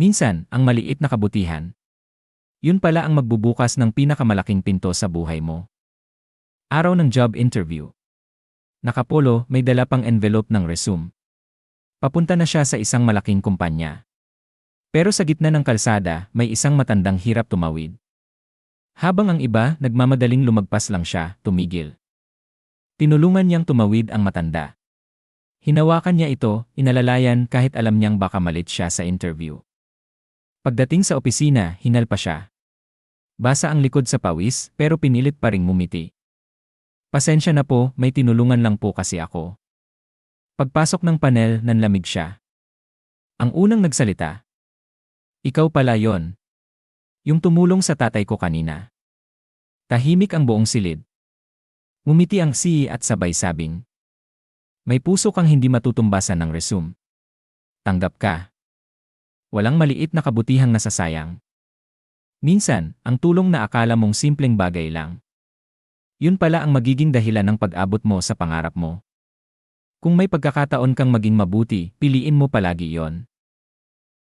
Minsan, ang maliit na kabutihan, yun pala ang magbubukas ng pinakamalaking pinto sa buhay mo. Araw ng job interview. Nakapolo, may dala pang envelope ng resume. Papunta na siya sa isang malaking kumpanya. Pero sa gitna ng kalsada, may isang matandang hirap tumawid. Habang ang iba, nagmamadaling lumagpas lang siya, tumigil. Tinulungan niyang tumawid ang matanda. Hinawakan niya ito, inalalayan kahit alam niyang baka malit siya sa interview. Pagdating sa opisina, hingal pa siya. Basa ang likod sa pawis, pero pinilit pa ring ngumiti. Pasensya na po, may tinulungan lang po kasi ako. Pagpasok ng panel, nanlamig siya. Ang unang nagsalita. Ikaw pala yon. Yung tumulong sa tatay ko kanina. Tahimik ang buong silid. Ngumiti ang CEO at sabay sabing. May puso kang hindi matutumbasan ng resume. Tanggap ka. Walang maliit na kabutihang nasasayang. Minsan, ang tulong na akala mong simpleng bagay lang. Yun pala ang magiging dahilan ng pag-abot mo sa pangarap mo. Kung may pagkakataon kang maging mabuti, piliin mo palagi yon.